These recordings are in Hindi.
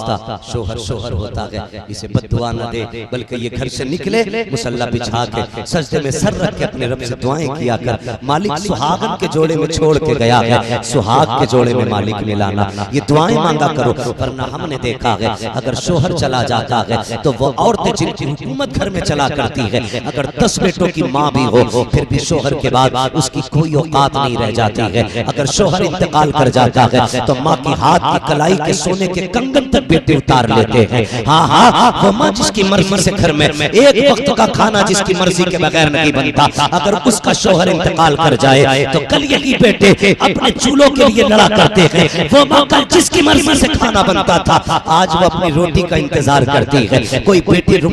वास्ता शोहर शोहर होता है, इसे बद्दुआ न दे, बल्कि ये घर से निकले मुसल्ला बिछा के सजदे में सर रख के अपने रब से दुआएं किया कर। मालिक सुहागन के जोड़े में छोड़ के गया है, सुहाग के जोड़े में मालिक मिलाना, ये दुआएं मांगा करो। वरना हमने देखा है अगर शोहर चला जाता है तो वो औरतें जिनकी हुकूमत घर में चला करती है, अगर 10 बेटों की माँ भी हो फिर भी शोहर के बाद उसकी कोई औकात नहीं रह जाती है। अगर शोहर इंतकाल कर जाता है तो माँ की हाथ की कलाई के सोने के कंगन तक बेटे उतार लेते हैं। हाँ हाँ, वो माँ जिसकी मर्जी से घर में एक वक्त का खाना जिसकी मर्जी के बगैर नहीं बनता, अगर उसका शोहर इंतकाल कर जाए तो कल यही बेटे अपने चूल्हों के लिए लड़ा करते हैं। वो माँ कल जिसकी मर्जी से खाना बनता था आज वो अपनी रोटी का इंतजार करती है, कोई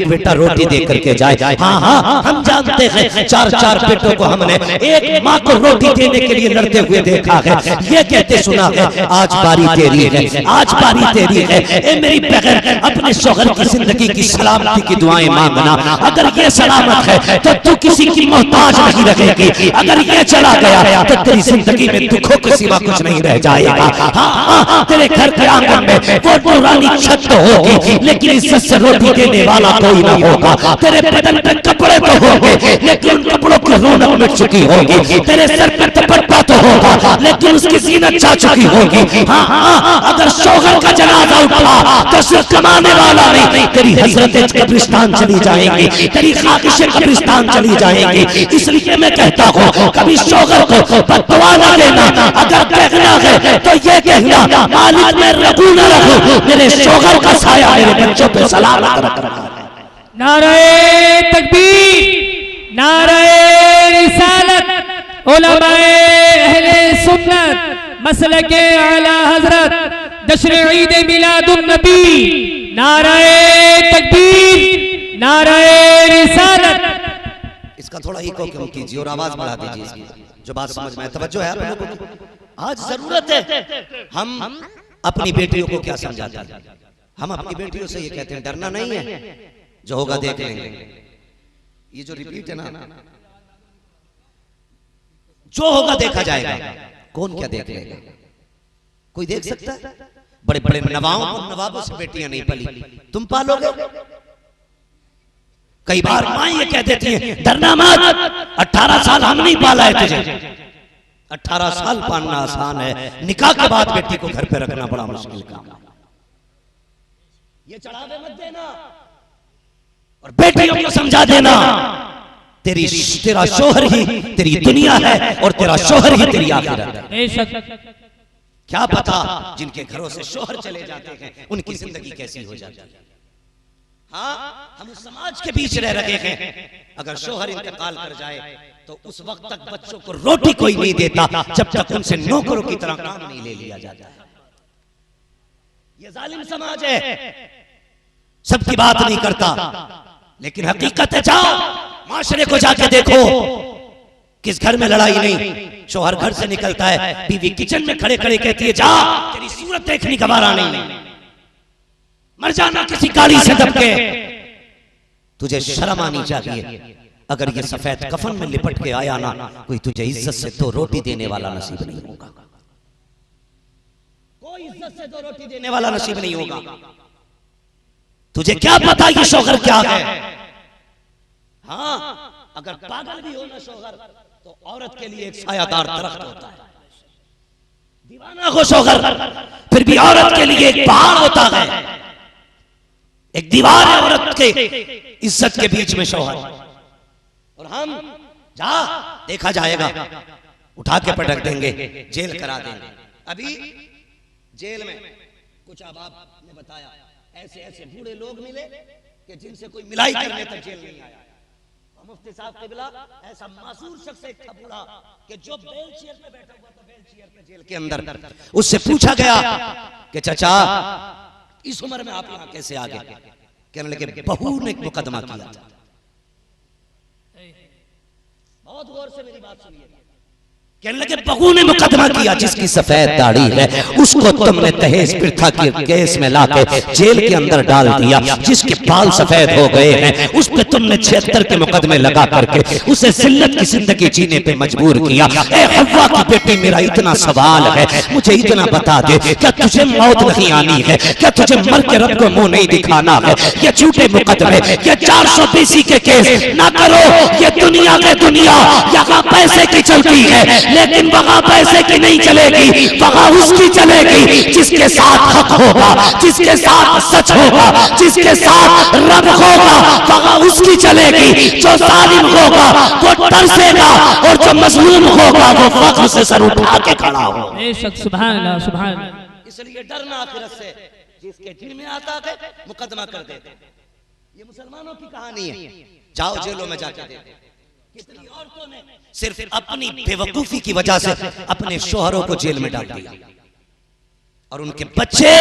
बेटा रोटी दे करके जाए। हाँ हाँ, हम जानते हैं 4 बेटों को हमने एक माँ को रोटी देने के लिए लड़ते हुए देखा है। ये कहते सुना है आज बारी तेरी है, आज बारी तेरी है। ए मेरी बहन, अपने शौहर की जिंदगी की सलामती की दुआएं मांगना। अगर ये सलामत है तो तू किसी की मोहताज नहीं रहेगी, अगर ये चला गया तो तेरी जिंदगी में दुखों के सिवा कुछ नहीं रह जाएगा। हाँ हाँ, तेरे घर के आंगन में वो पुरानी छत तो होगी लेकिन इज्जत से रोटी देने वाला कोई ना होगा। तेरे बदन पे कपड़े तो होंगे लेकिन उन कपड़ों की रौनक मिट चुकी होगी। तेरे सर पे दुपट्टा तो होगा लेकिन उसकी ज़ीनत जा चुकी होगी। हाँ हाँ, अगर शौहर का जनाजा उठा तो सिर्फ कमाने वाला नहीं, तेरी हसरतें कब्रिस्तान चली जाएंगी, तेरी ख्वाहिशें कब्रिस्तान चली जाएंगी। इसलिए मैं कहता हूँ कभी शौहर को बददुआ ना देना। अगर कहना है तो ये कहना मालिक मैं रखूं ना रखूं, मेरे शौहर का साया मेरे बच्चों पे सलामत रखना। नारे तकबीर, नारे रिसालत, उलमाए अहले सुन्नत, मसलके आला हजरत, जश्न ईद मिलादुन नबी, नारे तकबीर, नारे रिसालत। इसका थोड़ा इको कम कीजिए और आवाज बढ़ा दीजिए, जो बात समझ में तवज्जो है आप लोगों को। आज जरूरत है हम अपनी बेटियों को क्या समझाते हैं। हम अपनी बेटियों से ये कहते हैं डरना नहीं है, जो होगा देख लेंगे। ये जो रिपीट है ना, जो होगा देखा जाएगा, कौन क्या देख लेगा, कोई देख सकता है। बड़े बड़े नवाबों से बेटियां नहीं पली, तुम पालोगे। कई बार मां ये कह देती है डरना मत, 18 साल हम नहीं पाला है तुझे। 18 साल पालना आसान है, निकाह के बाद बेटी को घर पे रखना बड़ा मुश्किल काम है। ये चढ़ावे मत देना और बेटियों को समझा देना तेरा शोहर ही तेरी दुनिया है और तेरा शोहर ही तेरी आखिरत है। क्या पता जिनके घरों से शोहर चले जाते हैं उनकी जिंदगी कैसी हो जाती है। हाँ, हम समाज के बीच रह रहे हैं, अगर शोहर इंतकाल कर जाए तो उस वक्त तक बच्चों को रोटी कोई नहीं देता जब तक उनसे नौकरों की तरह काम नहीं ले लिया जाता। ये जालिम समाज है, सबकी बात नहीं करता, लेकिन हकीकत है जाओ माशरे को जाके देखो, किस घर में लड़ाई नहीं। शोहर घर से निकलता है, बीवी किचन में खड़े खड़े कहती है जा तेरी सूरत देखनी गवारा नहीं, मर जाना किसी काली से दबके। तुझे शर्म आनी चाहिए। अगर ये सफेद कफन में लिपट के आया ना, कोई तुझे इज्जत से 2 रोटी देने वाला नसीब नहीं होगा, कोई इज्जत से 2 रोटी देने वाला नसीब नहीं होगा। तुझे क्या पता ये शौहर क्या है। हाँ, अगर पागल भी हो ना शौहर तो औरत के लिए एक सायादार दरख्त होता है। दीवाना हो शौहर फिर भी औरत के लिए एक पहाड़ होता है, एक दीवार है औरत के इज्जत के बीच में शौहर। और हम जा देखा जाएगा, उठा के पटक देंगे, जेल करा देंगे। अभी जेल में कुछ अहबाब ने बताया ऐसे ऐसे बूढ़े लोग मिले कि जिनसे कोई मिलाई करने तक जेल नहीं आया। मुफ्ती साहब क़िबला ऐसा मासूर शख्स एक था बूढ़ा कि जो बेल चेयर पे बैठा हुआ था, बेल चेयर पे जेल के अंदर, उससे पूछा गया कि चाचा इस उम्र में आप यहाँ कैसे आ गए। कहने लगे बहू ने एक मुकदमा किया था। बहुत गौर से मेरी बात सुनिए। कहने लगे बहू ने मुकदमा किया जिसकी सफेद दाढ़ी है उसको तुमने दहेज प्रथा के केस में लाके जेल के अंदर डाल दिया। जिसके बाल सफेद हो गए हैं उस पे तुमने 76 के मुकदमे लगा करके उसे जिल्लत की जिंदगी जीने पे मजबूर किया। ए हव्वा की बेटी, मेरा इतना सवाल है, मुझे इतना बता दे, क्या तुझे मौत नहीं आनी है? क्या तुझे मर के रब को मुंह नहीं दिखाना है? ये झूठे मुकदमे, ये 420 के केस ना करो। ये दुनिया के दुनिया यहाँ पैसे की चलती है, लेकिन वहां पैसे की नहीं चलेगी, वहां उसकी चलेगी जिसके साथ हक होगा, जिसके साथ सच होगा, जिसके साथ रब होगा, वहां उसकी चलेगी। जो जालिम होगा वो तरसेगा और जो मजलूम होगा वो फख्र से सर उठा के खड़ा होगा। बेशक, सुभान अल्लाह, सुभान अल्लाह। इसलिए डरना आखिरत से, जिसके दिल में आता है मुकदमा कर देते। ये मुसलमानों की कहानी है, जाओ जेलों में जाके देखो कितनी औरतों ने सिर्फ अपनी बेवकूफी की वजह से अपने शोहरों को जेल में डाल दिया और उनके बच्चे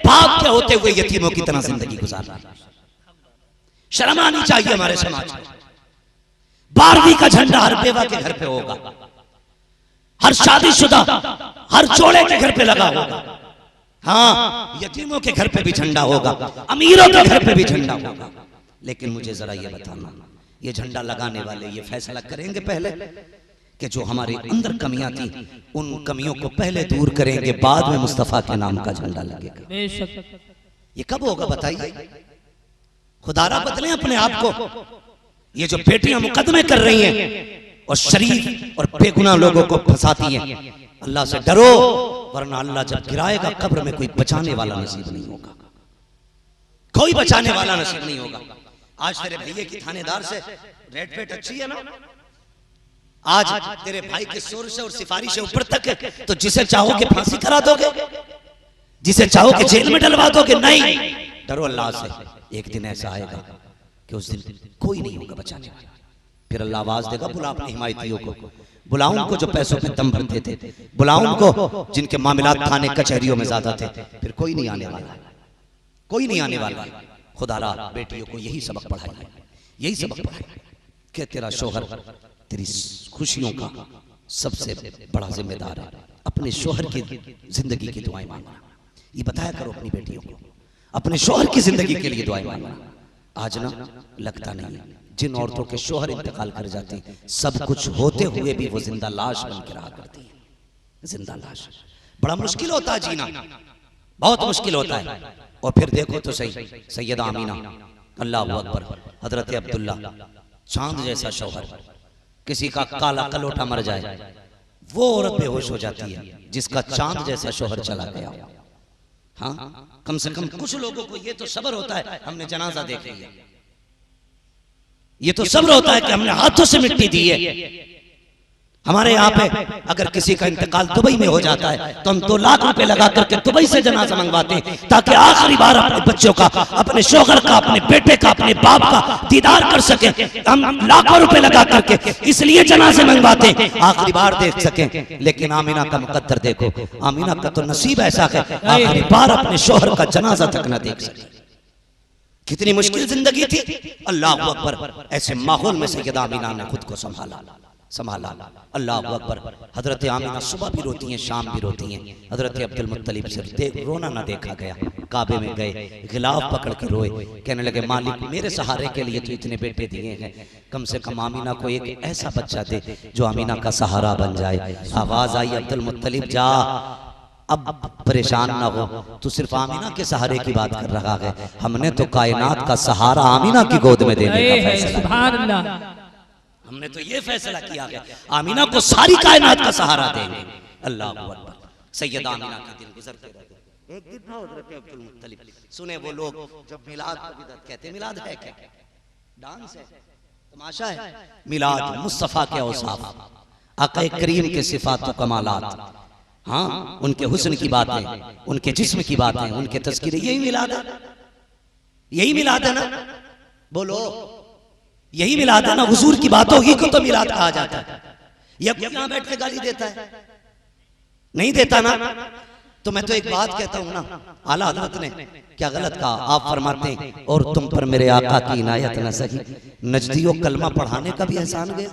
बाप के होते हुए यतीमों की तरह जिंदगी गुजार रहे। शर्म आनी चाहिए हमारे समाज में। 12वीं का झंडा हर बेवा के घर पे होगा, हर शादीशुदा, हर जोड़े के घर पे लगा होगा। हाँ, यतीमों के घर पे भी झंडा होगा, अमीरों के घर पे भी झंडा होगा। लेकिन मुझे जरा ये बताना, ये झंडा लगाने वाले ये फैसला करेंगे पहले कि जो हमारे अंदर कमियां थी उन कमियों को पहले दूर करेंगे, बाद में मुस्तफा के नाम का झंडा लगेगा। ये कब होगा बताइए? खुदारा बदलें अपने आप को। ये जो बेटियां मुकदमे कर रही हैं और शरीफ और बेगुनाह लोगों को फंसाती हैं, अल्लाह से डरो, वरना अल्लाह जब गिराएगा कब्र में कोई बचाने वाला नसीब नहीं होगा, कोई बचाने वाला नसीब नहीं होगा। आज तेरे भैया की थानेदार से रेट पेट अच्छी है ना, आज तेरे भाई के शोर से और सिफारिश से ऊपर तक है, तो जिसे चाहोगे फांसी करा दोगे, जिसे चाहोगे जेल में डलवा दोगे। नहीं, डरो अल्लाह से। एक दिन ऐसा आएगा कि उस दिन कोई नहीं होगा बचाने वाला। फिर अल्लाह आवाज देगा, बुला अपने हिमायतियों को, बुलाओ उनको जो पैसों पे दम भरते थे, बुलाओ उनको जिनके मामलात थाने कचहरियों में ज्यादा थे। फिर कोई नहीं आने वाला, कोई नहीं आने वाला। खुदारा बेटियों को यही सबक पढ़ाइए, यही सबक पढ़ाइए कि तेरा शोहर तेरी खुशियों का सबसे बड़ा जिम्मेदार है। अपने शोहर की जिंदगी की दुआएं मांगना, ये बताया करो अपनी बेटियों को, अपने शोहर की जिंदगी के लिए दुआएं मांगना। आज ना लगता नहीं, जिन औरतों के शोहर इंतकाल कर जाती, सब कुछ होते हुए भी वो जिंदा लाश बन के रहा करती है। जिंदा लाश बड़ा मुश्किल होता है जीना, बहुत मुश्किल होता है। और फिर देखो तो सही, सैयदा आमीना, अल्लाह अकबर, हजरत अब्दुल्ला, चांद जैसा शौहर, किसी का काला कलोटा मर जाए वो औरत बेहोश हो जाती है जिसका चांद जैसा शौहर चला गया। हाँ, कम से कम कुछ लोगों को ये तो सब्र होता है, हमने जनाजा देख लिया, ये तो सब्र होता है कि हमने हाथों से मिट्टी दी है। हमारे यहाँ पे अगर किसी का इंतकाल दुबई में हो जाता है तो हम 2 लाख रुपए लगा करके दुबई से जनाजा मंगवाते हैं, ताकि आखिरी बार अपने बच्चों का, अपने शोहर का, अपने बेटे का, अपने बाप का दीदार कर सके। हम लाखों रुपए लगा करके इसलिए जनाजे मंगवाते हैं, आखिरी बार देख सकें। लेकिन आमीना का मुकद्दर देखो, आमीना का तो नसीब ऐसा है आखिरी बार अपने शोहर का जनाजा तक न देख सके। कितनी मुश्किल जिंदगी थी। अल्लाह अकबर, ऐसे माहौल में सैयदा आमीना ने खुद को संभाला। अल्लाह अकबर। हजरत आमीना सुबह भी रोती हैं, शाम भी रोती हैं। हजरत अब्दुल मुत्तलिब से रोना ना देखा गया। काबे में गए, गिलाफ पकड़ के रोए, कहने लगे मालिक मेरे सहारे के लिए तो इतने बेटे दिए हैं, कम से कम आमीना को एक ऐसा बच्चा दे जो आमीना का सहारा बन जाए। आवाज आई, अब्दुल मुत्तलिब जा, अब परेशान ना हो, तू सिर्फ आमीना के सहारे की बात कर रहा है, हमने तो कायनात का सहारा आमीना की गोद में देने का फैसला, हमने तो ये फैसला किया है आमीना को सारी कायनात का सहारा देंगे। अल्लाह अकबर। सैयदा आमीना के दिन गुजरते रहते। एक दिन था हज़रत अब्दुल मुत्तलिब, सुने वो लोग जब मिलाद को बिदअत कहते, मिलाद है क्या? डांस है, तमाशा है। मिलाद मुस्तफा के औसाफ, आका करीम के सिफात व कमालात, हाँ उनके हुस्न की बातें, उनके जिस्म की बातें, उनके तज़किरे, यही मिलाद है, यही मिलाद है ना? बोलो, यही मिलाद है ना? हुजूर की बातों ही को तो मिलाद कहा जाता है। ये यहां बैठ के गाली देता है, नहीं देता ना? तो मैं तो एक बात कहता हूं ना, आला हज़रत ने क्या गलत कहा? आप फरमाते हैं और तुम पर मेरे आका की इनायत न सही, नजदियों कलमा पढ़ाने का भी एहसान गया,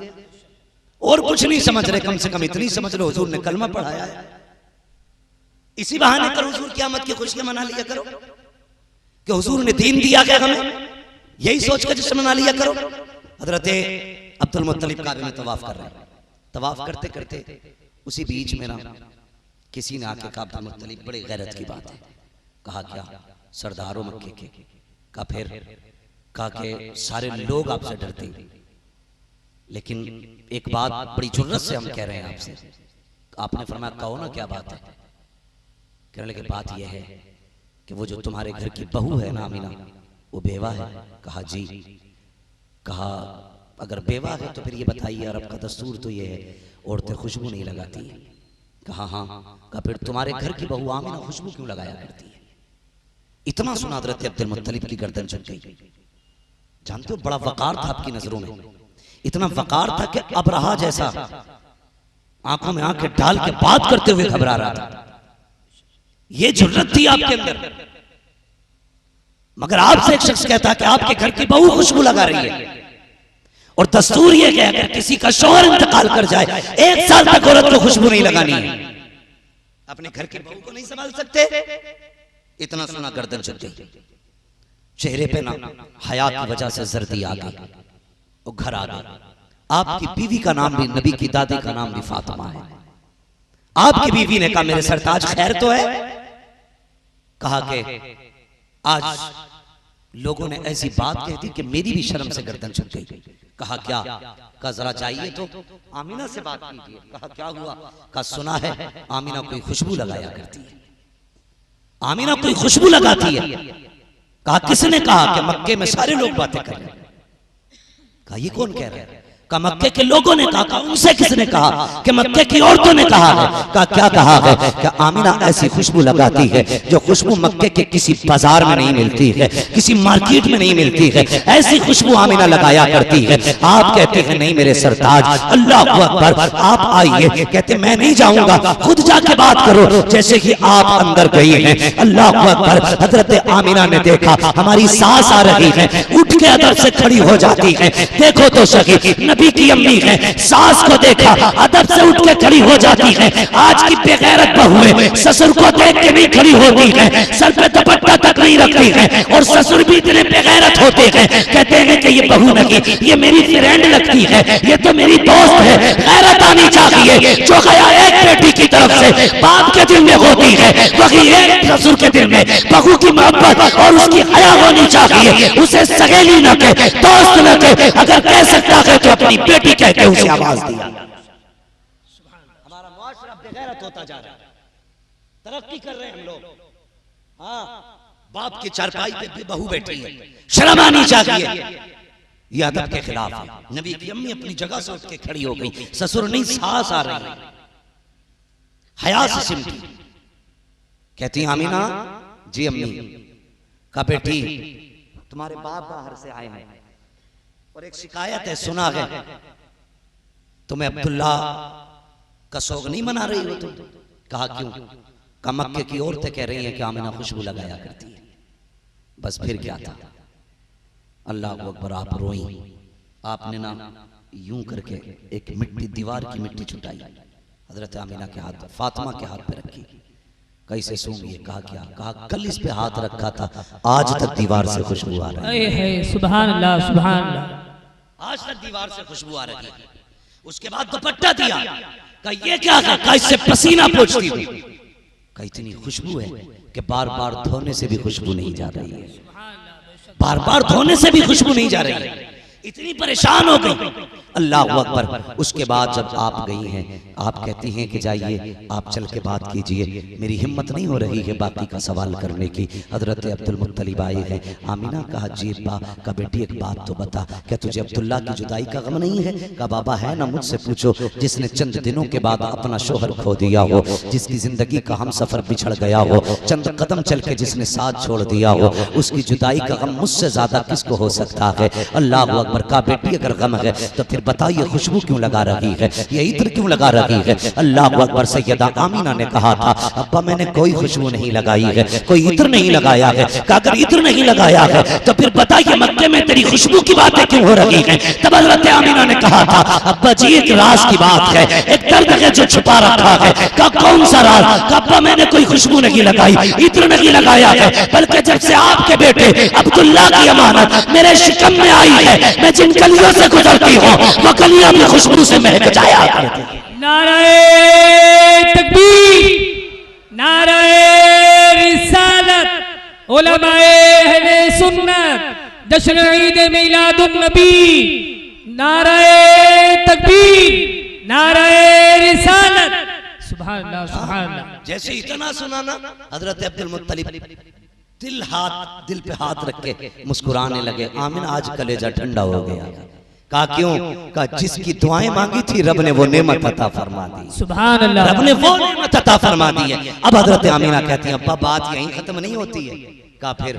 और कुछ नहीं समझ रहे, कम से कम इतनी समझ लो हुजूर ने कलमा पढ़ाया है। इसी बहाने करो हुजूर क़यामत की खुशियां मना लिया करो कि हुजूर ने दीन दिया क्या हमें, यही सोच कर जश्न मना लिया करो। हजरत अब्दुल मुत्तलिब काबे में तवाफ कर रहे हैं, तवाफ करते करते उसी बीच में ना किसी ने आके कहा अब्दुल मुत्तलिब बड़ी गैरत की बात है। कहा क्या? सरदारों मक्के के। कहा फिर? कहा कि सारे लोग आपसे डरते हैं, लेकिन एक बात बड़ी जुर्रत से हम कह रहे हैं आपसे। आपने फरमाया कहो ना क्या बात है। कहने लगे बात यह है कि वो जो तुम्हारे घर की बहू है ना आमीना, वो बेवा है। कहा जी। कहा अगर बेवा है तो फिर ये बताइए, अरब का दस्तूर तो ये है औरतें खुशबू नहीं लगाती है। कहा हाँ। कहा फिर तुम्हारे घर की बहू आमीना खुशबू क्यों लगाया करती है? इतना सुना हज़रत अब्दुल मुत्तलिब की गर्दन झुक गई। जानते हो बड़ा वकार था आपकी नजरों में, इतना वकार था कि अबरहा जैसा आंखों में आंखें डाल के बात करते हुए घबरा रहा था। ये जुर्रत थी आपके अंदर। मगर आपसे एक शख्स कहता कि आपके घर की बहू खुशबू लगा रही है, और दस्तूर ये कि अगर किसी का शौहर इंतकाल कर जाए 1 साल तक औरत को खुशबू नहीं लगानी है। अपने घर की बहू को नहीं संभाल सकते। इतना सुना गर्दन झुक गई, चेहरे पे ना हया की वजह से जर्दी आ गई, वो घर आ गई। आपकी बीवी का नाम भी, नबी की दादी का नाम भी फातिमा है। आपकी बीवी ने कहा मेरे सरताज खैर तो है? कहा कि आज लोगों ने ऐसी बात कह दी कि मेरी भी शर्म से गर्दन झुक गई। कहा क्या? कहा जरा चाहिए तो आमीना से बात कीजिए। कहा क्या हुआ? कहा सुना है आमीना कोई खुशबू लगाया करती है, आमीना कोई खुशबू लगाती है। कहा किसने कहा? कि मक्के में सारे लोग बातें कर रहे हैं। कहा ये कौन कह रहा है? कहा मक्के के लोगों ने कहा। उनसे किसने कहा? कि मक्के की औरतों ने कहा है। कहा क्या कहा है? कि आमीना ऐसी खुशबू लगाती है जो खुशबू मक्के के किसी बाजार में नहीं मिलती है, किसी मार्केट में नहीं मिलती है, ऐसी खुशबू आमीना लगाया करती है। आप कहते हैं नहीं मेरे सरताज, अल्लाह अकबर, आप आइए। कहते मैं नहीं जाऊंगा, खुद जाके बात करो। जैसे कि आप अंदर गई हैं, अल्लाह अकबर, हजरत आमीना ने देखा हमारी सास आ रही है, उठ के अदब से खड़ी हो जाती है। देखो तो सही, नबी की अम्मी है, सास को देखा अदब से उठ के खड़ी हो जाती है। आज की बेगैरत बहुएं ससुर को देख के नहीं खड़ी होती है, सर पे दुपट्टा तक नहीं रखती है, और ससुर भी इतने बेगैरत होते हैं, कहते हैं कि ये बहू नहीं, ये मेरी फ्रेंड लगती है, ये तो मेरी दोस्त है। गैरत आनी चाहिए। जो गया एक बेटी की तरफ से बाप के दिल में होती है, वही एक ससुर के दिल में बहू की मोहब्बत और उसकी हया होनी चाहिए। उसे सगेली न कहे, दोस्त न कहे, अगर कह सकता है तो अपनी बेटी कह के उसे आवाज दिया। हमारा मुआशरा बेगैरत होता जा रहा है, तरक्की कर रहे हैं हम लोग। हाँ, बाप की चारपाई पे बहू बैठी है, शर्म आनी चाहिए। ये अदब के खिलाफ है। नबी की अम्मी अपनी जगह से उठ के खड़ी हो गई, ससुर नहीं सास आ रही है, हया से सिमटी। कहती आमीना जी अम्मी। का बेटी तुम्हारे बाप बाहर से आए हैं और एक शिकायत है, सुना है तुम्हें अब्दुल्ला का शौक नहीं मना रही हो तुम। कहा क्यों? का मक्के की औरतें कह रही हैं कि आमीना खुशबू लगाया करती है। बस फिर क्या था? अल्लाह अकबर, आप रोई। आपने ना यूं करके एक मिट्टी, दीवार की मिट्टी छुटाई, हजरत आमीना के हाथ, फातिमा के हाथ पे रखी। कैसे सूंघिए? कहा क्या? कहा कल इस पे हाथ रखा था, आज तक दीवार से खुशबू आ रही है। सुभान अल्लाह, सुभान अल्लाह। आज तक दीवार से खुशबू आ रही है। उसके बाद दुपट्टा दिया। कहा ये क्या है? कहा इससे पसीना पोंछती हूं। कहा इतनी खुशबू है कि बार बार धोने से भी खुशबू नहीं जा रही है, बार बार धोने से भी खुशबू नहीं जा रही है। इतनी परेशान हो गई। अल्लाह अकबर। उसके बाद जब आप गई हैं, आप कहती हैं कि जाइए आप चल के बात कीजिए, मेरी हिम्मत नहीं हो रही है बाकी का सवाल करने की। हजरत अब्दुल मुत्तलिब आए हैं। आमीना कहा जी अब्बा। का बेटी एक बात तो बता, क्या तुझे अब्दुल्ला की जुदाई का गम नहीं है? का बाबा है ना, मुझसे पूछो। जिसने चंद दिनों के बाद अपना शोहर खो दिया हो, जिसकी जिंदगी का हम सफर बिछड़ गया हो, चंद कदम चल के जिसने साथ छोड़ दिया हो, उसकी जुदाई का गम मुझसे ज्यादा किसको हो सकता है? अल्लाह अकबर। का बेटी अगर गम है तो फिर बताइए खुशबू क्यों लगा रही है, ये इत्र क्यों लगा रही है। अल्लाह अकबर। सैयदा आमीना ने कहा था अब्बा मैंने कोई खुशबू नहीं लगाई है, कोई इत्र नहीं लगाया है। अगर इत्र नहीं लगाया है तो फिर बताइए मक्के में तेरी खुशबू की बातें क्यों हो रही है। तब हज़रत आमीना ने कहा था अब्बा जी एक राज की बात है, एक दर्द है जो छुपा रखा है। का कौन सा राज। अब्बा मैंने कोई खुशबू नहीं लगाई, इत्र नहीं लगाया है, बल्कि जब से आपके बेटे अब्दुल्ला की अमानत मेरे शिकम में आई है, मैं जिन गलियों से गुजरती हूँ वो गलियां भी खुशबू से महक जाया करती हैं। नारे तकबीर, नारे रिसालत, उलमाए अहले सुन्नत, जश्न ईद मिलादुन नबी, नारे तकबीर, नारे रिसालत। सुभान अल्लाह, सुभान अल्लाह। जैसे इतना सुना ना हजरत अब्दुल मुत्तलिब दिल पे हाथ रख के मुस्कुराने लगे। आमीना आज कलेजा ठंडा हो गया। कहा क्यों। कहा जिसकी दुआएं मांगी थी रब ने वो नेमत अता फरमा दी। सुभान अल्लाह। रब ने वो नेमत अता फरमा दी है। अब हजरत आमीना कहती हैं अब्बा बात यहीं खत्म नहीं होती है। कहा फिर।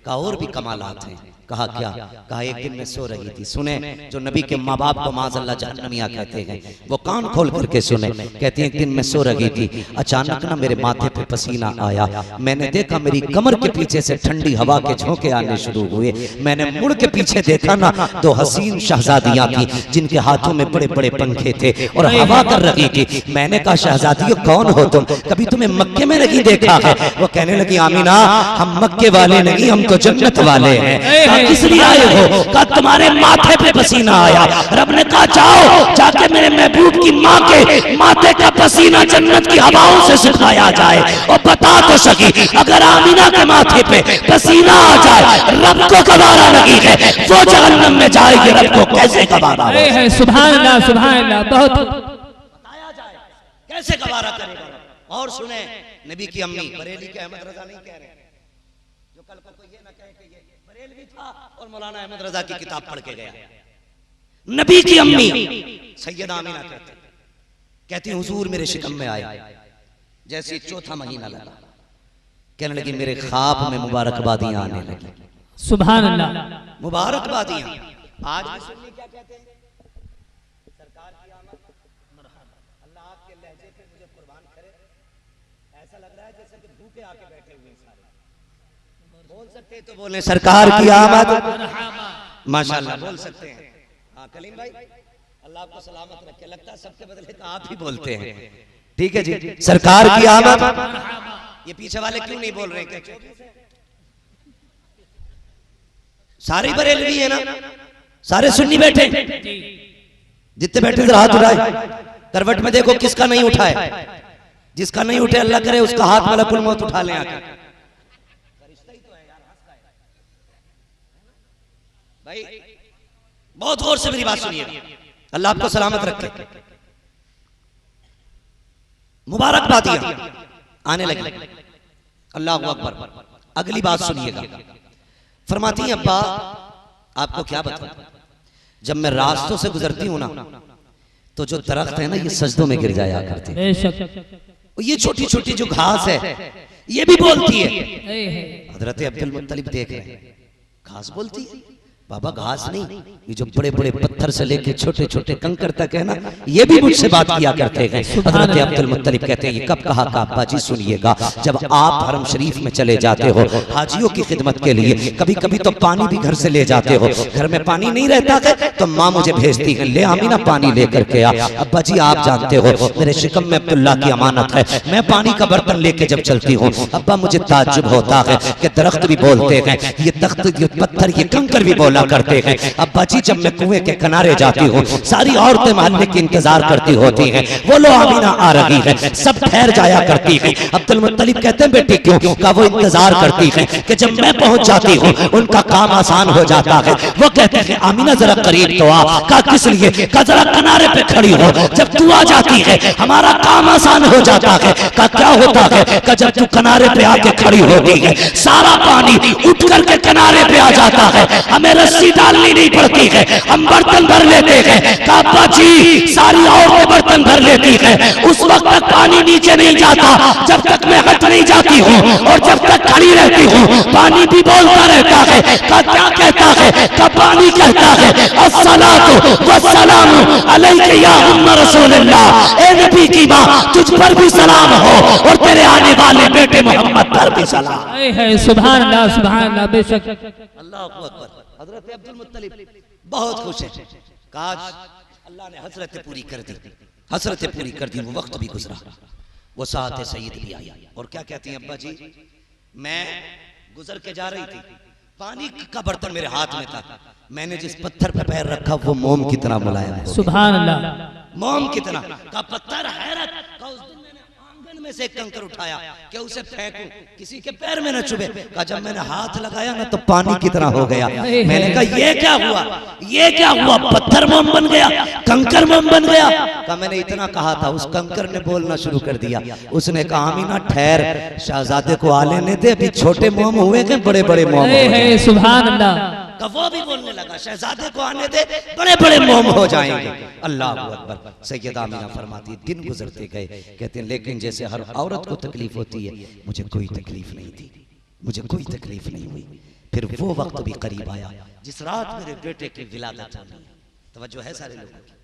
कहा और भी कमालात हैं। कहा क्या। कहा एक दिन में सो रही थी। सुने जो नबी के माँ बाप को माज़अल्लाह जहन्नमिया कहते हैं वो कान खोल करके सुने। कहती है एक दिन मैं सो रही थी, अचानक ना मेरे माथे पे पसीना आया। मैंने देखा मेरी कमर के पीछे से ठंडी हवा के झोंके आने शुरू हुए। मैंने मुड़ के पीछे देखा ना दो हसीन शहजादियां थी जिनके हाथों में बड़े बड़े पंखे थे और हवा कर रही थी। मैंने कहा शहजादियों कौन हो तुम, कभी तुम्हें मक्के में नहीं देखा है। वो कहने लगी आमीना हम मक्के वाले नहीं, हम तो जन्नत वाले हैं। किस लिए आए हो। कहा तुम्हारे माथे पे पसीना आया। रब ने कहा जाओ जाके मेरे महबूब की माँ के माथे का पसीना जन्नत की हवाओं से सुखाया जाए। और बता तो सकी अगर आमीना के माथे पे पसीना आ जाए रब को गवारा नहीं है, वो जहन्नम में जाएगी, रब को कैसे गवारा है। सुभान अल्लाह, सुभान अल्लाह। बहुत बताया जाए कैसे गवारा करेगा। और सुने नबी की अम्मी बरेली के अहमद रजा नहीं कह रहे जो कल को ये ना कहे कि ये बरेलवी था और मौलाना अहमद रजा की किताब पढ़ के गया। नबी की अम्मी सैयदा आमीना कहती हुजूर मेरे शिकम में आए। जैसे चौथा महीना लगा कहने लगी मेरे ख्वाब में मुबारकबादियां आने लगी। सुभान अल्लाह। मुबारकबादियां आज भी सुन्नी क्या कहते हैं सरकार की आमद मरहबा। अल्लाह आपके लहजे पे मुझे कुर्बान करे। ऐसा लग रहा है जैसे कि भूखे आके बैठे हुए सारे। बोल सकते तो बोले सरकार की आमद माशाअल्लाह बोल सकते हैं। हाँ कलीम भाई अल्लाह आपको सलामत रखे। लगता है सबके बदले तो आप ही बोलते हैं। ठीक है जी सरकार की आमद। ये पीछे वाले क्यों नहीं बोल रहे हैं। सारे बरेलवी है ना, सारे सुन्नी बैठे जितने बैठे थे हाथ उठाए। करवट में देखो किसका नहीं उठाए। जिसका नहीं उठे अल्लाह करे उसका हाथ मलकुल मौत उठा ले आके। भाई बहुत गौर से मेरी बात सुनिए। अल्लाह आपको सलामत रखे। मुबारकबादियां आने लगी। अल्लाह अकबर। अगली बात सुनिएगा। फरमाती हैं अब्बा आपको क्या बताऊं, जब मैं रास्तों से गुजरती हूं ना तो जो दरख्त है ना ये सजदों में गिर जाया करते हैं। ये छोटी छोटी जो घास है ये भी बोलती है। हजरत अब्दुल मुत्तलिब देख रहे हैं घास बोलती है। बाबा घास नहीं, ये जो बड़े बड़े पत्थर से लेके छोटे छोटे कंकड़ तक है ना ये भी मुझसे बात किया करते हैं। हजरत अब्दुल मुत्तलिब कहते हैं ये कब कहा का अब्बा जी सुनिएगा, जब आप हरम शरीफ में चले जाते हो हाजियों की खिदमत के लिए, कभी कभी तो पानी भी घर से ले जाते हो। घर में पानी नहीं रहता है तो माँ मुझे भेजती है ले आमीना पानी लेकर के आ। अब्बा जी आप जानते हो मेरे शिकम में अब्दुल्ला की अमानत है, मैं पानी का बर्तन लेके जब चलती हूँ अब्बा मुझे ताज्जुब होता है कि दरख्त भी बोलते हैं, ये तख्त ये पत्थर ये कंकर भी बोला करते हैं। अब्बा जी जब मैं कुएं के किनारे जाती हूँ सारी औरतें मोहल्ले की इंतजार करती होती हैं, वो लो आमीना आ रही है, सब ठहर जाया करती है। अब्दुल मुत्तलिब कहते हैं बेटी क्यों, का वो इंतजार करती है कि जब मैं पहुंच जाती हूँ उनका काम आसान हो जाता है। वो कहते हैं आमीना जरा करीब तो आ। का किस लिए, का जरा किनारे पे खड़ी हो, जब तू आ जाती है हमारा काम आसान हो जाता है। का क्या होता है, का जब तू किनारे पे आके खड़ी होती है सारा पानी उठ करके किनारे पे आ जाता है, हमें रस्सी डालनी नहीं पड़ती है, हम बर्तन भर लेते हैं। काबा जी सारी औरतें बर्तन भर लेती है, उस वक्त तक पानी नीचे नहीं जाता जब तक मैं हट नहीं जाती हूँ, और जब तक खड़ी रहती हूँ पानी भी बोलता रहता है। का क्या कहता है, का पानी कहता है अस्सलातु वस्सलामु अलैका या उम्म रसूलल्लाह, ए नबी की मां तुझ पर भी सलाम हो और तेरे आने वाले बेटे मोहम्मद पर भी सलाम है। सुभान अल्लाह बेशक। अल्लाहु अकबर। हजरत अब्दुल मुत्तलिब बहुत खुश है, काश अल्लाह ने हसरत पूरी कर दी, हसरत पूरी कर दी। वो वक्त भी गुजरा, वो साथ सईद भी आई और क्या कहती हैं अब्बा जी, मैं गुजर के जा रही थी, पानी का बर्तन मेरे हाथ में था, मैंने जिस पत्थर पे पैर रखा वो मोम की तरह मुलायम हो गया। सुभान अल्लाह। मोम की तरह का पत्थर हैरत का। उस दिन मैंने आंगन में से एक कंकर उठाया कि उसे फेंकूं, किसी के पैर में न चुभे। का जब मैंने हाथ लगाया ना तो पानी की तरह हो गया। मैंने कहा ये क्या हुआ, ये क्या हुआ, पत्थर मोम बन गया, कंकर मोम बन गया। का मैंने इतना कहा था, उस कंकर ने बोलना शुरू कर दिया। उसने कहा आमीना ठहर, शहजादे को आ लेने दे, अभी छोटे मोम हुए के बड़े बड़े मोम हो जाएंगे। सुभान अल्लाह। का वो भी बोलने लगा शहजादे को आने दे, बड़े बड़े मोम हो जाएंगे। अल्लाह अकबर। सैयदा आमीना फरमाती दिन गुजरते गए, कहते हैं लेकिन जैसे हर औरत को तकलीफ होती है मुझे कोई तकलीफ नहीं थी, मुझे कोई तकलीफ नहीं हुई। फिर वो वक्त भी करीब आया जिस रात मेरे बेटे की विलादत होनी है। तवज्जो है सारे लोगों की,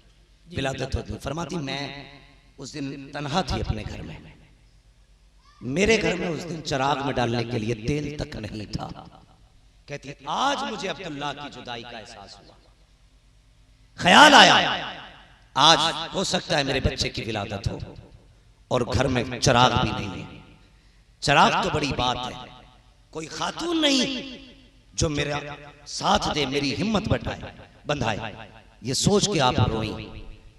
विलादत होती। फरमाती मैं उस दिन तन्हा थी अपने घर में, मेरे घर में उस दिन चिराग में डालने के लिए तेल तक नहीं था। कहती आज मुझे अब्दुल्लाह की जुदाई का एहसास हुआ, ख्याल आया आज हो सकता है मेरे बच्चे की विलादत हो और घर में चिराग भी नहीं है। चिराग तो बड़ी बात है, कोई खातून नहीं जो मेरा साथ दे, मेरी हिम्मत बंधाए। ये सोच के आप रोई।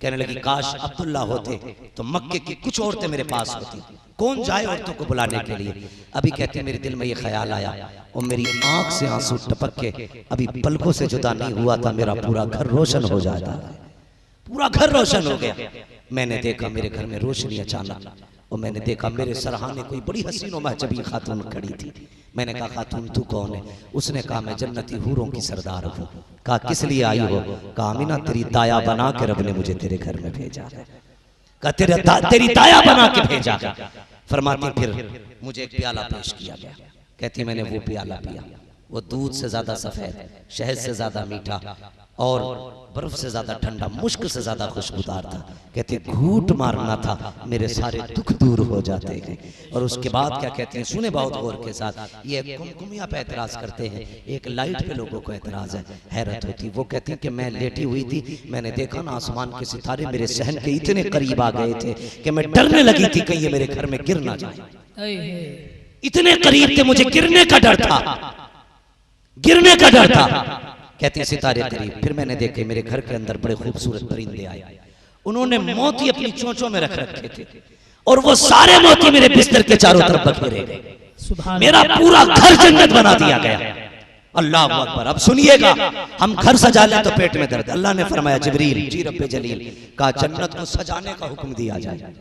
कहने लगी काश अब्दुल्लाह होते तो मक्के की कुछ औरतें मेरे पास होती, कौन जाए औरतों को बुलाने के लिए। अभी कहते मेरे दिल में ये ख्याल आया और मेरी आंख से आंसू टपक के अभी पलकों से जुदा नहीं हुआ था, मेरा पूरा घर रोशन हो जाता, पूरा घर रोशन हो गया। मैंने देखा मेरे घर में रोशनी अचानक, और मैंने देखा मेरे सरहाने कोई बड़ी हसीन और महजबी खातून खड़ी थी। मैंने कहा खातून तू कौन है? उसने कहा मैं जन्नती हूरों की सरदार हूँ। कहा किस लिए आई हो? कहा आमीना तेरी दाया बना के रब ने मुझे तेरे घर में भेजा है। कहा तेरी दाया बना के भेजा। फरमाती फिर मुझे एक प्याला पेश किया गया। कहती मैंने वो प्याला पिया, वो दूध से ज्यादा सफेद, शहद से ज्यादा मीठा और बर्फ से ज्यादा ठंडा, मुश्क से ज्यादा खुशबूदार था। कहते घूट मारना था मेरे सारे दुख दूर हो जाते हैं। और उसके बाद क्या कहते हैं, सुने बहुत गौर के साथ। ये कुमकुमिया पे एतराज करते हैं, एक लाइट पे लोगों को एतराज है, हैरत होती। वो कहते हैं कि मैं लेटी हुई थी, मैंने देखा ना आसमान के सितारे मेरे सहन के इतने करीब आ गए थे कि मैं डरने लगी थी कहीं ये मेरे घर में गिर ना जाए। इतने करीब थे, मुझे गिरने का डर था, गिरने का डर था। कहते हैं सितारे करीब। फिर मैंने देखे मेरे घर के अंदर बड़े खूबसूरत परिंदे आए, उन्होंने मोती अपनी चोंचों में रख रखे थे और वो सारे मोती मेरे बिस्तर के चारों तरफ बखेरे गए। मेरा पूरा घर जन्नत बना दिया गया। अल्लाह अकबर। अब सुनिएगा, हम घर सजा ले तो पेट में दर्द। अल्लाह ने फरमाया जिब्रील जी रब्बे जलील का जन्नत को सजाने का हुक्म दिया जाए।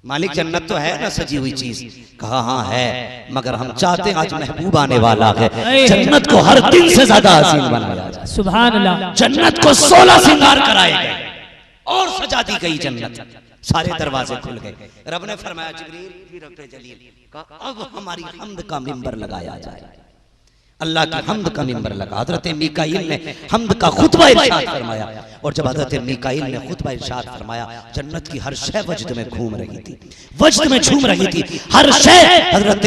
मालिक जन्नत तो है ना सजी हुई चीज? कहा हाँ है, मगर हम चाहते हैं आज महबूब आने वाला है, जन्नत को हर दिन से ज्यादा हसीन बनाया जाए। सुभान अल्लाह। जन्नत को 16 श्रृंगार कराए गए और सजा दी गई जन्नत, सारे दरवाजे खुल गए। रब ने फरमाया जिब्रील रब्बे जलील का अब हमारी हम्द का मिंबर लगाया जाए। अल्लाह की हम्द का मिंबर लगा। हजरत मीकाईल ने हम्द का खुतबा इरशाद फरमाया, और जब हजरत मीकाईल ने खुतबा इरशाद फरमाया जन्नत की हर शय वजद में घूम रही थी, वजद में झूम रही थी हर शय। हजरत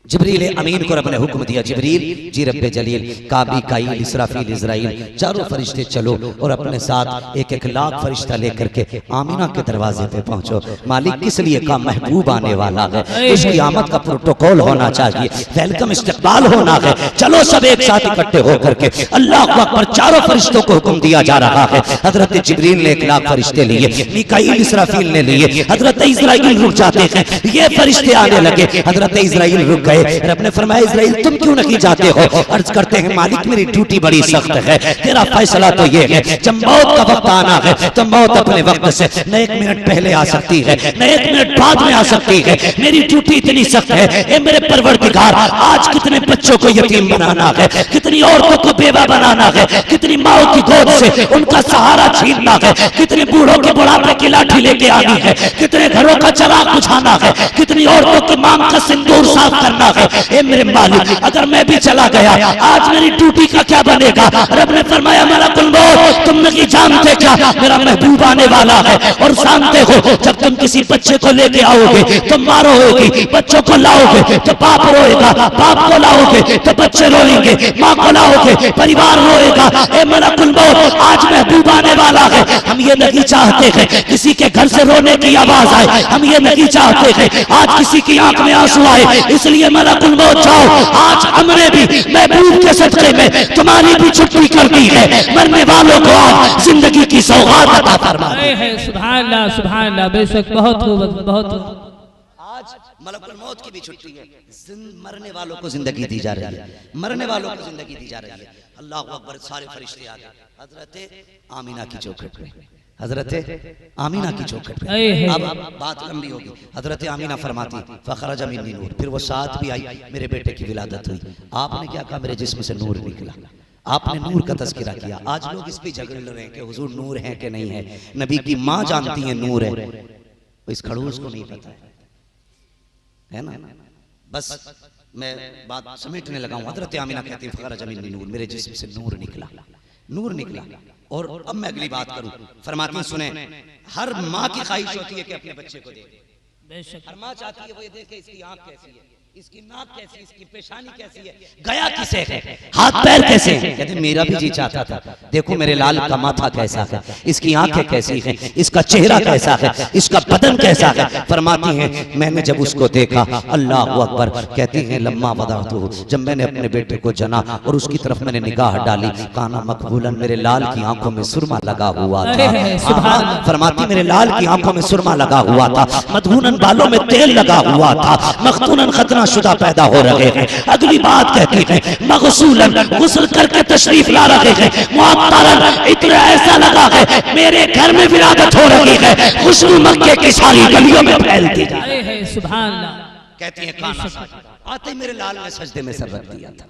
जिब्रील अमीन को रब ने हुक्म दिया, जिब्रील जी रब्बे जलील का मीकाईल इसराफील इजराइल चारों फरिश्ते चलो और अपने साथ एक एक लाख फरिश्ता लेकर के आमीना के दरवाजे पे पहुंचो। मालिक किस लिए? का महबूब आने वाला है, उसकी आमद का प्रोटोकॉल होना चाहिए, वेलकम इस्तकबाल होना है। चलो सब एक साथ इकट्ठे होकर के अल्लाह अकबर। चारों फरिश्तों को हुक्म दिया जा रहा है। हजरत जिब्रील ने 1 लाख फरिश्ते लिए, मीकाईल इसराफील ने लिए, हजरत इजराइल रुक जाते हैं, ये फरिश्ते आने लगे, हजरत इजराइल रुक गए। रब ने फरमाया इजराइल तुम क्यों नहीं जाते हो? अर्ज करते हैं मालिक मेरी ड्यूटी बड़ी सख्त है, तेरा फैसला तो ये है जब मौत का वक्त आना है तो मौत अपने वक्त से न 1 मिनट पहले आ सकती है, न 1 मिनट बाद में आ सकती है। मेरी ड्यूटी इतनी सख्त है, ए मेरे परवरदिगार आज कितने बच्चों को यतीम बनाना है, कितनी औरतों को बेवा बनाना है, कितनी माओ की गोद से उनका सहारा छीनना है, कितने बूढ़ों के बुढ़ापे की लाठी लेके आनी है, कितने घरों का चराग बुझाना है, कितनी औरतों की मांग का सिंदूर साफ करना चाहता है ए मेरे मालिक, अगर मैं भी चला गया आज मेरी ड्यूटी का क्या बनेगा? रब ने फरमाया मलकुल मौत तुम नहीं जानते क्या, मेरा महबूब आने वाला है। और जानते हो जब तुम किसी बच्चे को लेके आओगे तो माँ रोएगी, बच्चों को लाओगे तो बाप रोएगा, बाप को लाओगे तो बच्चे रोएंगे, माँ को लाओगे परिवार रोएगा। ए मलकुल मौत आज महबूब आने वाला है। हम ये नहीं चाहते हैं किसी के घर से रोने की आवाज आए, हम ये नहीं चाहते हैं आज किसी की आंख में आंसू आए। इसलिए मलकुल मौत जाओ, आज हमने भी महबूब के सदक़े में तुम्हारी भी छुट्टी कर दी है। मरने वालों को आज जिंदगी की सौगात अता फरमा है। सुभान अल्लाह, सुभान अल्लाह, बेशक बहुत खूब, बहुत खूब। आज मलकुल मौत की भी छुट्टी है। मरने वालों को जिंदगी दी जा रही है, मरने वालों को जिंदगी दी जा रही है। अल्लाह अकबर, सारे फरिश्ते आ गए हजरत आमीना की चौखट पे, हजरत आमीना की चौखट पे। अब बात लंबी होगी। हजरत आमीना फरमाती फखरज मिन्नी नूर, फिर वो साथ भी आई, मेरे बेटे की विलादत हुई। आपने क्या कहा? मेरे जिस्म से नूर निकला। आपने नूर का तज़किरा किया। आज लोग इस पे झगड़ रहे हैं कि हुजूर नूर है कि नहीं है। नबी की माँ जानती है नूर है, इस खड़ूस को नहीं पता है ना। बस मैं बात समेटने लगा हूं। हजरत आमीना कहती है फखरज मिन्नी नूर, मेरे जिस्म से नूर निकला, नूर निकला। और अब मैं अगली बात करूं। फरमाती सुने, हर माँ की ख्वाहिश होती है कि अपने बच्चे को देखे। हर माँ चाहती है वो ये देखे इसकी आंख कैसी है, इसकी नाक कैसी, इसकी पेशानी कैसी है, गया किसे है, हाथ पैर कैसे हैं। कहते मेरा भी जी चाहता था, देखो मेरे लाल का माथा कैसा है, इसकी आंखें कैसी हैं, इसका चेहरा कैसा है, इसका बदन कैसा है। फरमाती हैं मैंने जब उसको देखा, अल्लाह अकबर, कहती हैं लम्मा वदातु, जब मैंने अपने बेटे को जना और उसकी तरफ मैंने निगाह डाली, काना मकबूलन, मेरे लाल की आंखों में सुरमा लगा हुआ था। फरमाती मेरे लाल की आंखों में सुरमा लगा हुआ था, मधुनन बालों में तेल लगा हुआ था, मखतूनन खतना शुदा पैदा हो रहे हैं। अगली बात कहती है मगसूलन, गुस्ल करके तशरीफ ला रहे हैं, मुअत्तरन, इतना ऐसा लगा है मेरे घर में विरादत हो रही है, खुशबू मक्के की सारी गलियों में फैलती जा रही है। सुभान अल्लाह। कहती है काना आते मेरे लाल ने सजदे में सर रख दिया था,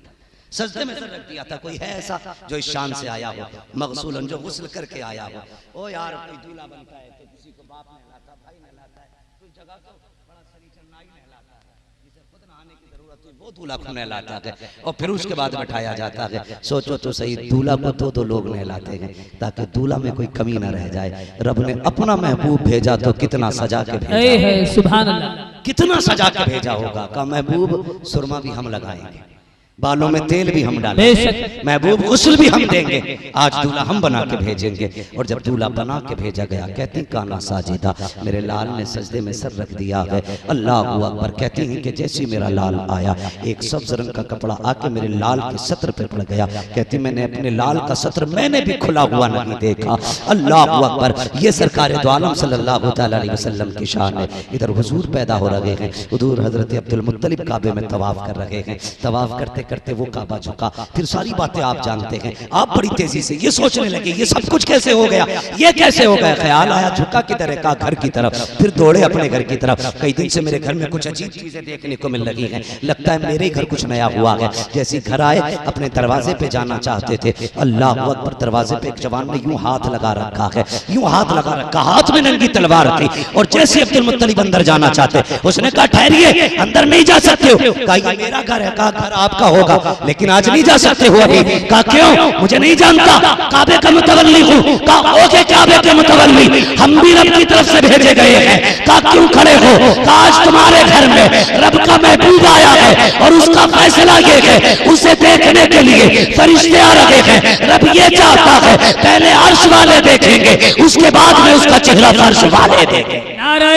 सजदे में सर रख दिया था। कोई है ऐसा जो इस शान से आया हो, मगसूलन, जो गुस्ल करके आया हो। ओ यार कोई दूल्हा बनता है तो किसी को बाप नहलाता, भाई नहलाता है, कोई जगह तो बड़ा सरीचर नाई नहलाता है, जिसे खुद नहाने की जरूरत है वो दूल्हा को नहलाता है और फिर उसके बाद बैठाया जाता है। सोचो तो सही, दूल्हा को दो लोग नहलाते हैं ताकि दूल्हा में कोई कमी ना रह जाए। रब ने अपना महबूब भेजा तो कितना सजा के भेजा, सुभान अल्लाह, कितना सजा के भेजा होगा। का महबूब सुरमा भी हम लगाएंगे, बालों में तेल भी हम डालेंगे, महबूब गुस्ल भी हम देंगे, आज दूल्हा हम बना के भेजेंगे। और जब दूल्हा बना के भेजा गया, कहती काना साजिदा, मेरे लाल ने सजदे में सर रख दिया है। अल्लाह अकबर। कहती हैं कि जैसे मेरा लाल आया, एक सब्ज रंग का कपड़ा आके मेरे लाल के सत्र पे पड़ गया। कहती मैंने अपने लाल का सत्र मैंने भी खुला हुआ नहीं देखा। अल्लाह अकबर। ये सरकार दो आलम सल्लल्लाहु तआला अलैहि वसल्लम की शान है। इधर हुजूर पैदा हो रहे हैं, हुजूर हजरत अब्दुल मुत्तलिब काबे में तवाफ कर रहे हैं। तवाफ करते करते वो काबा झुका, फिर सारी बातें आप जानते हैं। आप बड़ी तेजी से ये सोचने लगे ये सब कुछ कैसे हो गया, ये कैसे हो गया। ख्याल आया झुका किधर है, कहा घर की तरफ, फिर दौड़े अपने घर की तरफ। कई दिन से मेरे घर में कुछ अजीब चीजें देखने को मिल रही हैं, लगता है मेरे घर कुछ नया हुआ है। जैसे घर आए अपने दरवाजे पे जाना चाहते थे, अल्लाह अकबर, दरवाजे पे एक जवान ने यूं हाथ लगा रखा है, यूं हाथ लगा रखा, हाथ में नंगी तलवार थी। और जैसे अब्दुल मुत्तलिब अंदर जाना चाहते, उसने कहा ठहरिए, अंदर नहीं जा सकते हो। कहा ये मेरा घर है। कहा घर आपका होगा लेकिन आज नहीं जा सकते हो अभी। कहा क्यों, मुझे नहीं जानता, काबे का मुतवल्ली हूँ। कहा ओके काबे के मुतवल्ली, हम भी रब की तरफ से भेजे गए हैं। कहा क्यों खड़े हो। कहा आज तुम्हारे घर में रब का महबूब आया है और उसका फैसला ये है, उसे देखने के लिए फरिश्ते आ रहे हैं। रब ये चाहता है पहले अर्श वाले देखेंगे, उसके बाद में उसका चेहरा फर्श वाले देखेंगे। नारे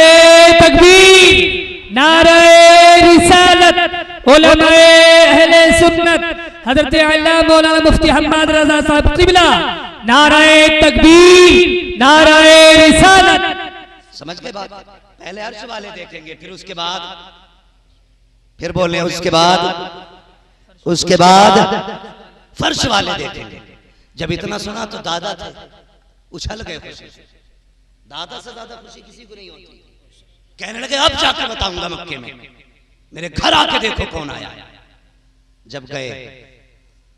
तकबीर, नारे रिसालत, उलमाए अहले सुन्नत, हजरत अल्लामा मौलाना मुफ्ती हम्माद रजा साहब क़िबला, नारे तकबीर, नारे रिसालत। समझ गए बात। पहले अर्श वाले देखेंगे, फिर उसके बाद, फिर बोले उसके बाद फर्श वाले देखेंगे। जब इतना सुना तो दादा थे उछल गए खुशी से। दादा से ज्यादा खुशी किसी को नहीं होती। कहने लगे अब जाकर बताऊंगा मक्के में, मेरे घर आके देखो कौन आया। जब गए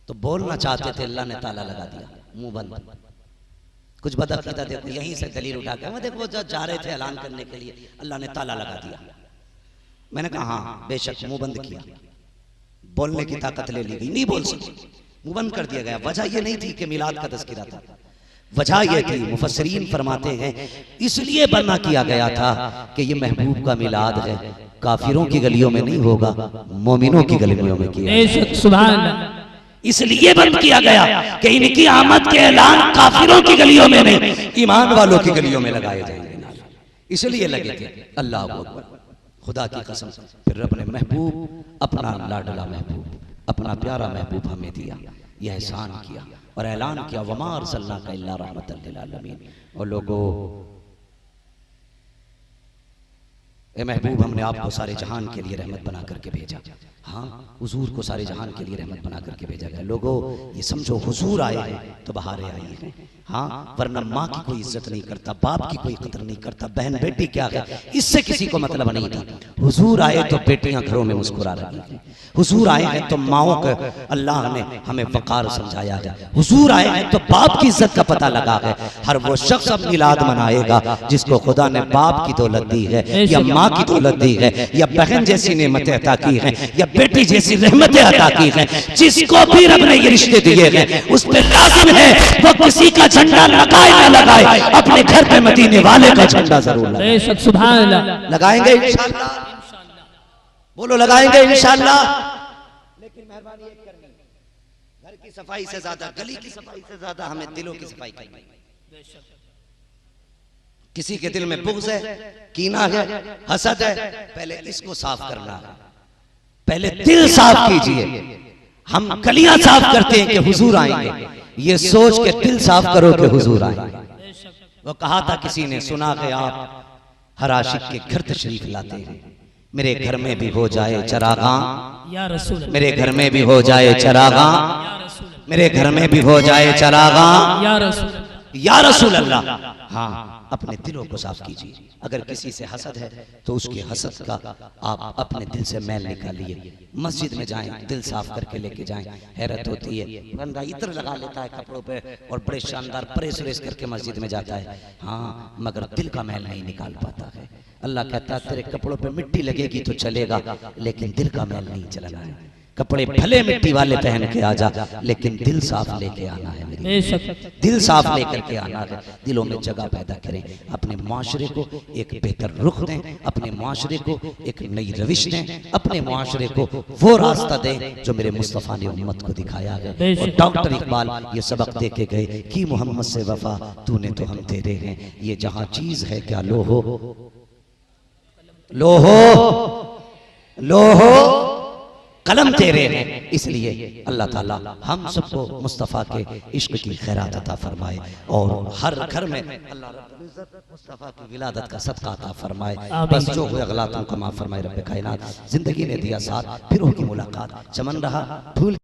तो बोलना चाहते थे, अल्लाह ने ताला लगा दिया, मुंह बंद। कुछ बदअकीदा देखो यहीं से दलील उठा के, मैं देखो जो जा रहे थे ऐलान करने के लिए, अल्लाह ने ताला लगा दिया। मैंने कहा हाँ बेशक, मुंह बंद किया। बोलने की ताकत ले ली गई, नहीं बोल सके, मुंह बंद कर दिया गया। वजह ये नहीं थी कि मिलाद का तज़किरा था, वजह ये थी, मुफस्सिरीन फरमाते हैं इसलिए बना किया गया था कि ये महबूब का मिलाद है, काफिरों की गलियों में नहीं होगा, मोमिनों की गलियों में किया। सुभान अल्लाह। इसलिए बंद किया गया कि इनकी आमद के ऐलान काफिरों की गलियों में नहीं, ईमान वालों की गलियों में लगाए जाएंगे, इसलिए लगे थे। अल्लाह अकबर, खुदा की कसम। फिर रब ने महबूब, अपना लाडला महबूब, अपना प्यारा महबूब हमें दिया, यह एहसान किया और ऐलान किया वमा अरसलनाका इल्ला रहमतल लिल आलमीन। और लोगों, ए महबूब, हमने आपको सारे जहान के लिए रहमत बना करके भेजा। हाँ, हुजूर को सारे जहान के लिए रहमत बना करके भेजा गया। लोगों, ये समझो हुजूर आए हैं तो बहारें आई हैं। हाँ, वरना माँ की कोई इज्जत नहीं करता, बाप की कोई कदर नहीं करता, बहन बेटी क्या है, इससे किसी को मतलब नहीं था। हुजूर आए तो बेटियां घरों में मुस्कुरा रही हैं, हुजूर आए हैं तो माओं को अल्लाह ने हमें वकार समझाया है, हुजूर आए हैं तो बाप की इज्जत का पता लगा है। हर वो शख्स अब मिलाद मनाएगा जिसको खुदा ने बाप की दौलत दी है, या माँ की दौलत दी है, या बहन जैसी नेमतें अता की हैं, या बेटी जैसी रहमतें अता की हैं। जिसको भी रब ने ये रिश्ते दिए हैं उस पर लाजिम है वो किसी का झंडा लगाए ना लगाए, अपने घर पे मदीने वाले का झंडा जरूर लगाए। सुभान अल्लाह। लगाएंगे इंशाअल्लाह, बोलो लगाएंगे इंशाअल्लाह। लेकिन मेहरबानी एक करनी, घर की सफाई से ज्यादा, गली की सफाई से ज्यादा हमें दिलों की सफाई करनी। किसी के दिल में बुग़्ज़ है, कीना है, हसद है, पहले इसको साफ करना है, पहले दिल साफ कीजिए। हम गलियां साफ करते हैं कि हुजूर आएंगे, ये सोच के दिल साफ करो कि हुजूर आएंगे। वो कहा था किसी ने, सुना कि आप हर आशिक के घर तशरीफ लाते हैं, मेरे घर में भी हो जाए चरागां या रसूल, मेरे घर में भी हो जाए चरागां, मेरे घर में भी हो जाए चरागां या रसूल अल्लाह। हाँ, अपने दिलों को साफ कीजिए। अगर किसी से हसद है तो उसके हसद का आप अपने दिल से मैल निकालिए। मस्जिद में जाएं, दिल साफ करके लेके जाएं। हैरत होती है, बंदा इत्र लगा लेता है कपड़ों पे और बड़े शानदार प्रेस व्रेस करके मस्जिद में जाता है, हाँ, मगर दिल का मैल नहीं निकाल पाता है। अल्लाह कहता है तेरे कपड़ों पे मिट्टी लगेगी तो चलेगा, लेकिन दिल का मैल नहीं चलना है। कपड़े भले मिट्टी वाले पहन के आ जा, लेकिन दिल साफ लेके आना है, दिल साफ लेकर के आना है। दिलों में जगह पैदा करें, अपने माशरे को एक बेहतर रुख दें, अपने माशरे को एक नई रविश दें, अपने माशरे को वो रास्ता दें जो मेरे मुस्तफ़ा ने उम्मत को दिखाया है। और डॉक्टर इकबाल ये सबक दे के गए कि मोहम्मद से वफा तूने तो हम तेरे हैं, ये जहां चीज है क्या लो हो, लो हो, लो हो, कलम तेरे हैं। इसलिए अल्लाह ताला हम सबको मुस्तफ़ा के इश्क की खैरात अता फरमाए और हर घर में अल्लाह रब्बुल इज्जत मुस्तफ़ा की विलादत का सदका अता फरमाए। बस जो हुए गलतियों को माफ फरमाए रब्बे कायनात। जिंदगी ने दिया साथ, फिर होगी मुलाकात, चमन रहा फूल